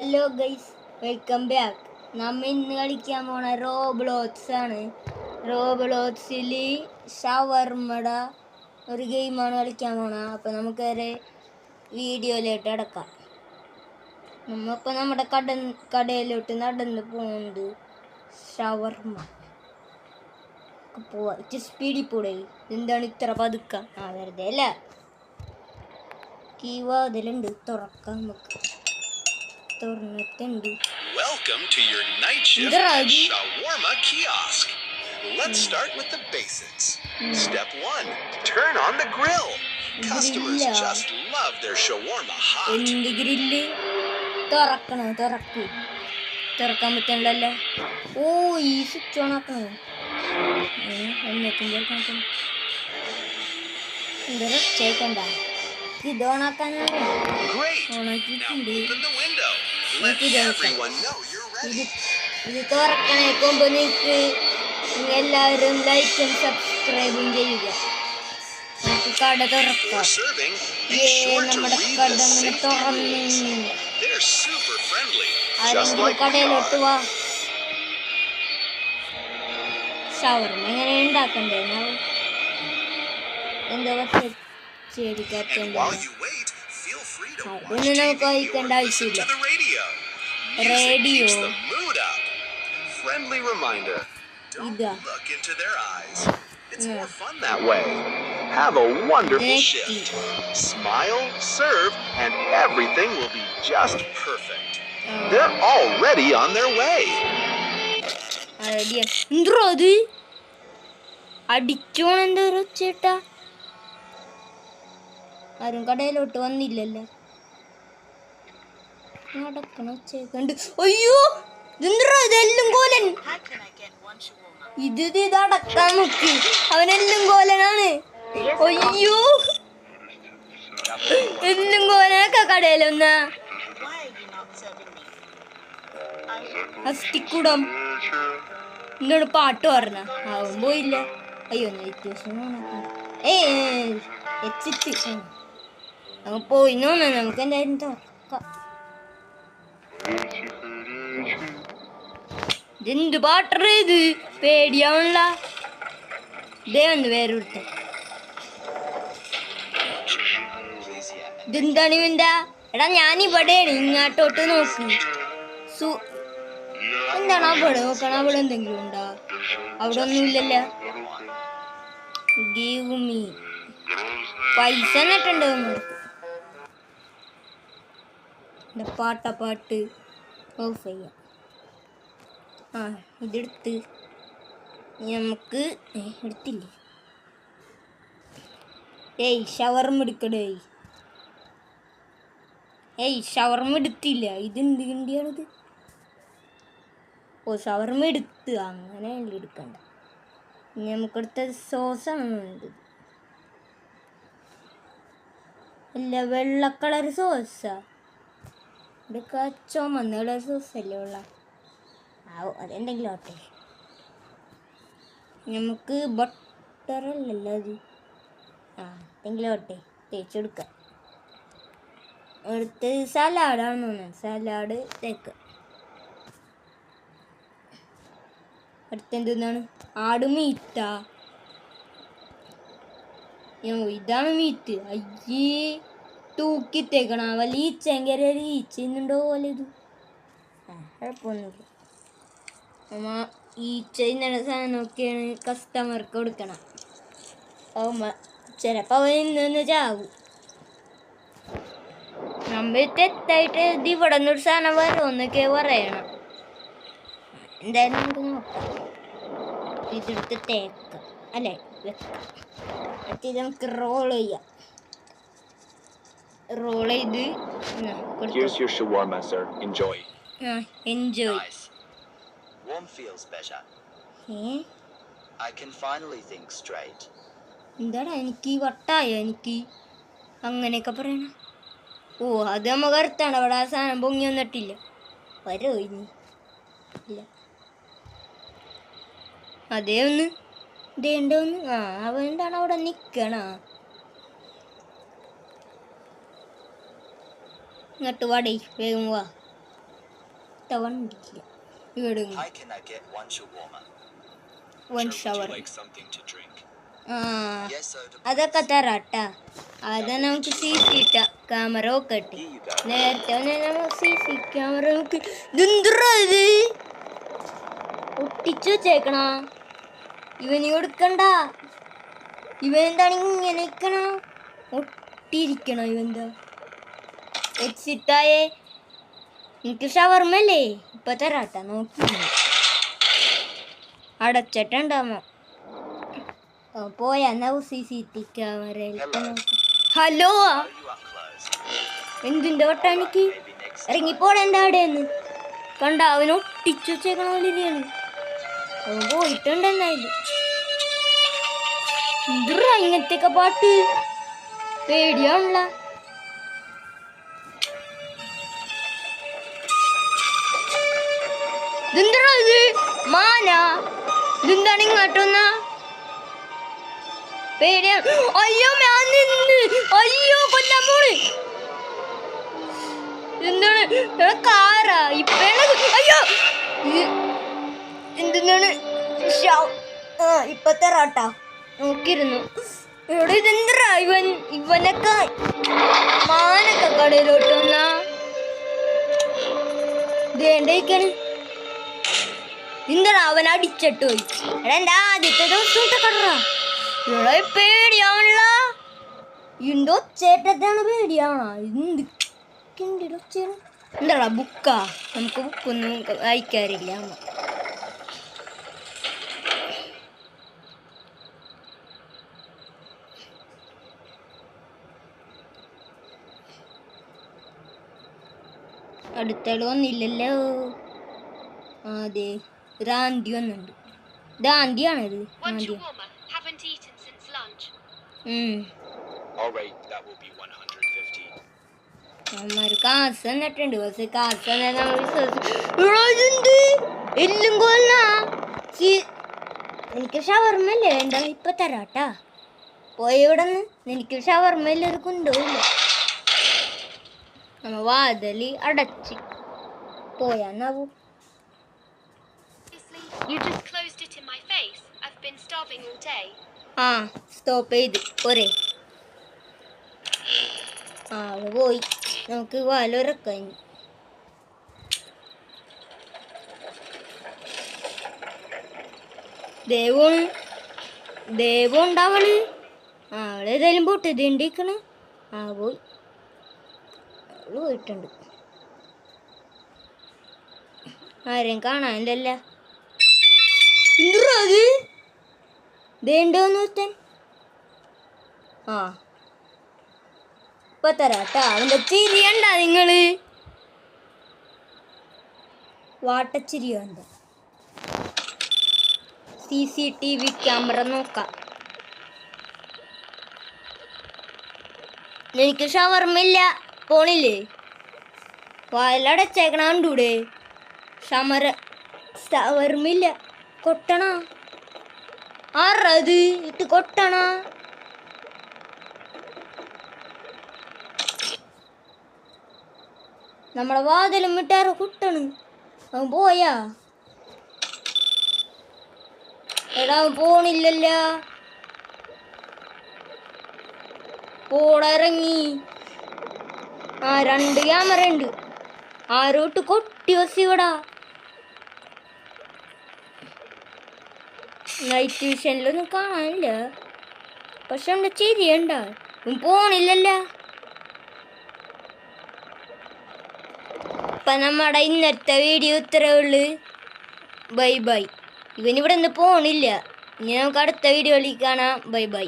Hello guys, welcome back. നമ്മ ഇന്ന് കളിക്കാൻ പോണ റോബ്ലോക്സ് ആണ്. റോബ്ലോക്സിൽ ഷവർമ്മട ഒരു ഗെയിമാണ് കളിക്കാൻ പോണ. അപ്പം നമുക്കൊരു വീഡിയോയിലോട്ട് അടക്കാം. നമ്മളിപ്പോൾ നമ്മുടെ കടയിലോട്ട് നടന്ന് പോകുന്നുണ്ട്. ഷവർമ്മ പോവാ. സ്പീഡിൽ പോടേ. എന്താണ് ഇത്ര പതുക്ക? വെറുതെ അല്ല. വാതിലുണ്ട്, തുറക്കാം നമുക്ക്. Welcome to your night shift at Shawarma Kiosk. Let's start with the basics. Step 1, turn on the grill. Customers just love their shawarma hot. Grill തുറക്കാൻ പറ്റണല്ലോ. ഈ സ്വിച്ച് ഓൺ ആക്കണം. എന്തൊരു ചേക്കണ്ട ഇത് ഓണാക്കാൻ ഓണാക്കിയിട്ടുണ്ട്. ഇത് തുറക്കണേക്കുമ്പോ നിങ്ങൾക്ക് എല്ലാവരും ലൈക്കും സബ്സ്ക്രൈബും ചെയ്യുക. നമുക്ക് കട തുറക്കാം. നമ്മുടെ കട അങ്ങനെ തുറന്നു. ആരെങ്കിലും കടയിലോട്ട് വാ. ഷവർമ്മ എങ്ങനെ ഉണ്ടാക്കണ്ടേ? എന്താ ശരിക്കാറ്റുണ്ട്. അതൊന്നും നമുക്ക് വഹിക്കേണ്ട ആവശ്യമില്ല. റേഡിയോ ഇതാ. It's more fun that way. Have a wonderful shift. Smile, serve, and everything will be just perfect. They're already on their way. അത് അടിച്ചോണെന്തോ ചേട്ടാ. ആരും കടയിലോട്ട് വന്നില്ലല്ലോ. നടക്കണ ചേക്കണ്ട്. അയ്യോ, ഇതെല്ലാം കോലൻ. ഇത് അടക്കാൻ നോക്കി. അവനെല്ലാം കോലനാണ്. അയ്യോ, എല്ലാം കോലനൊക്കെ കടയിലൊന്നാ. അസ്ഥിക്കുടം എന്താണ് പാട്ട് പറഞ്ഞ അവൻ പോയില്ല. അയ്യോ, അങ്ങ് പോയിന്നോ. നമുക്ക് എന്തായാലും തുറക്കാം. ഇതെന്ത് പാട്ടറ ഇത്? പേടിയാവണല്ല. ഇതേ വന്ന് വേറെ വിട്ട. ഇതെന്താണ് ഇവന്താ? എടാ, ഞാനിവിടെയാണ്. ഇങ്ങോട്ടോട്ട് നോക്ക്. എന്താണ് അവിടെ നോക്കണം? അവിടെ എന്തെങ്കിലും ഉണ്ടോ? അവിടെ ഒന്നുമില്ലല്ലോ. ഗീവ് മീ പൈസ എന്നിട്ടുണ്ട്. പാട്ട് ഓഫ് ചെയ്യാം. ഇതെടുത്ത് നമുക്ക് എടുത്തില്ലേ. ഷവർമ്മ എടുക്കടേ. ഷവർമ്മ എടുത്തില്ല. ഇതെന്ത് കിണ്ടിയാണിത്? ഷവർമ്മ എടുത്ത് അങ്ങനെയല്ല എടുക്കണ്ട. നമുക്കെടുത്ത സോസാണ് വേണ്ടത്. അല്ല, വെള്ള കളർ സോസാ എടുക്ക. ചുമന്ന കളർ സോസല്ലേ ഉള്ള. അതെന്തെങ്കിലും ആട്ടെ. നമുക്ക് ബട്ടറല്ലല്ലോ അത്. എന്തെങ്കിലും ആട്ടെ, തേച്ചെടുക്കാം. അടുത്ത് സലാഡാണ് തോന്നുന്നത്. സലാഡ് തേക്ക. അടുത്തെന്താണ്? ആട് മീറ്റാ. ഇതാണ് മീറ്റ്. അയ്യേ, തൂക്കിത്തേക്കണ. വല്ല ഈച്ചെങ്കര ഈച്ച ഇന്നുണ്ടോ പോലെ ഇത്. കുഴപ്പമൊന്നുമില്ല. ഈച്ച ഇന്നലെ സാധനമൊക്കെയാണ് കസ്റ്റമർക്ക് കൊടുക്കണം. ചിലപ്പോൾ അവൻ ഇന്ന് ചാവും. നമ്മൾ തെറ്റായിട്ട് ഇത് ഇവിടെ നിന്നൊരു സാധനം വരുമെന്നൊക്കെ പറയണം. എന്തായാലും നമുക്ക് നോക്കാം. ഇതെടുത്ത് തേക്കാം. അല്ലേ, വെക്കാം. എന്നിട്ട് ഇത് നമുക്ക് റോൾ ചെയ്യാം. റോൾ ചെയ്ത് Here's your shawarma, sir. Enjoy. Enjoy. Nice. Warm feels better. I can finally think straight. എന്താടാ, എനിക്ക് വട്ടായോ? എനിക്ക് അങ്ങനെയൊക്കെ പറയണം. അത് നമ്മ കറുത്താണ്. അവിടെ ആ സാധനം പൊങ്ങി വന്നിട്ടില്ല. വരോ ഇനി? ഇല്ല. അതേ ഒന്ന് ഇതേണ്ടോന്ന്. അവൻ എന്താണ് അവിടെ നിൽക്കണ? ഇങ്ങോട്ട് വാടേ, വേഗം വാ. വണ്ടിയില്ല ഇവിടെ Hi, can I get one shawarma? One Sure, would shower you like something to drink? ആ Yes, soda. അതൊക്കെ തരാട്ടാ. അത് നമുക്ക് സി സി ക്യാമറ നോക്കട്ടെ. Here you go. നേരത്തെ നമ്മൾ സി സി ക്യാമറ നോക്കി ഇതെന്തറാ ഇത് ഒട്ടിച്ചു വെച്ചേക്കണ. ഇവന് കൊടുക്കണ്ട. ഇവൻ എന്താണ് ഇങ്ങനെ നിൽക്കണ ഒട്ടിയിരിക്കണ. ഇവന്താ എക്സിറ്റായേ. എനിക്ക് ഷവർമല്ലേ ഇപ്പൊ തരാട്ടാ. നോക്കി അടച്ചിട്ടുണ്ടാമോ പോയാ സി സി ടി ക്യാമറയിൽ hello Oh, you are closed. എന്തിൻ്റെ ഒട്ടാണിക്ക് Maybe next time. ഇറങ്ങിപ്പോടെൻ്റെ അവിടെയെന്ന് കണ്ട. അവൻ ഒട്ടിച്ചു വെച്ചേക്കണ പോലെയാണ്. അവൻ പോയിട്ടുണ്ടെന്നായിരുന്നു. എന്തുറാ ഇങ്ങനത്തെയൊക്കെ പാട്ട് പേടിയാണല്ല. ഇതെന്തറാ ഇത് മാന. ഇതെന്താണ് ഇങ്ങോട്ടൊന്ന പേടിയാണ്. അയ്യോ ഞാൻ നിന്ന്. അയ്യോ കൊല്ലാൻ പോണ്. എന്താണ് കാറാ ഇപ്പഴ. അയ്യോ എന്താണ് ഇപ്പത്തെ റാട്ടാ നോക്കിയിരുന്നു. ഇവിടെ ഇതെന്തറാ ഇവനൊക്കെ മാനൊക്കെ കടയിലോട്ട് വന്നാ ഇതേണ്ടേക്കാണ്. എന്താ അവൻ അടിച്ചിട്ട് പോയി. എടാ എന്താ ആദ്യത്തെ ദിവസം കടറാ ഇവിടെ പേടിയാവണല്ല. ഇന്റെ ഒച്ചേറ്റത്താണ് പേടിയാവണ. എന്ത് ഒച്ചയാണ്. എന്താടാ ബുക്കാ. നമുക്ക് ബുക്കൊന്നും വായിക്കാറില്ല. അടുത്തള് വന്നില്ലല്ലോ. അതെ ഒരാന്തി വന്നുണ്ട്. ഇത് ആന്തിയാണത്. ആന്തി. All right, that will be 150. അമ്മമാര് കാശ് തന്നിട്ടുണ്ട്. പക്ഷെ കാശ് തന്നെ നമ്മൾ വിശ്വസിച്ച് എല്ലും കൊല്ല. എനിക്ക് ഷവർമല്ലേ വേണ്ട ഇപ്പൊ തരാട്ടാ. പോയി ഇവിടെ നിന്ന് എനിക്ക് ഷവർമല്ല ഒരു കൊണ്ടുപോയില്ല. നമ്മ വാതില് അടച്ച് പോയാന്നാവൂ. You just closed it in my face. I've been starving all day. ആ സ്റ്റോപ്പ് ചെയ്ത് പോരെ. ആള് പോയി. നമുക്ക് വാലൊരക്കാം. ദേവം ഉണ്ടാവണ്. ആളേതായാലും പോട്ട് ഇതേണ്ടിക്കണ്. ആ പോയി. അവള് പോയിട്ടുണ്ട്. ആരെയും കാണാനില്ലല്ല. എന്തുറാ അത് ദേണ്ടോന്ന് ഒരുത്തൻ. ആ ഇപ്പൊ തരാട്ടാ. അവന്റെ ചിരിയണ്ട നിങ്ങള്. വാട്ടച്ചിരിയോ എന്താ. CCTV ക്യാമറ നോക്കാം. എനിക്ക് ഷവർമില്ല പോണില്ലേ. വായലടച്ചേക്കണ കണ്ടൂടെ. ഷവർമില്ല കൊട്ടണ. ആറത് ഇട്ട് കൊട്ടണ. നമ്മളെ വാതിലും വിട്ടാറ് കുട്ടണ്. അവൻ പോയാ. എടാ അവൻ പോണില്ലല്ല. പോടറങ്ങി. ആ 2 ക്യാമറ ഉണ്ട്. ആരോട്ട് കൊട്ടി വസ് ഇവിടാ. നൈറ്റ് വിഷനിലൊന്നും കാണാനില്ല. പക്ഷെ അവൻ്റെ ചിരിയണ്ട. പോണില്ലല്ല. അപ്പം നമ്മുടെ ഇന്നത്തെ വീഡിയോ ഇത്രേ ഉള്ളു. Bye bye. ഇവനിവിടെ നിന്ന് പോണില്ല. ഇനി നമുക്ക് അടുത്ത വീഡിയോയിൽ കാണാം. Bye bye.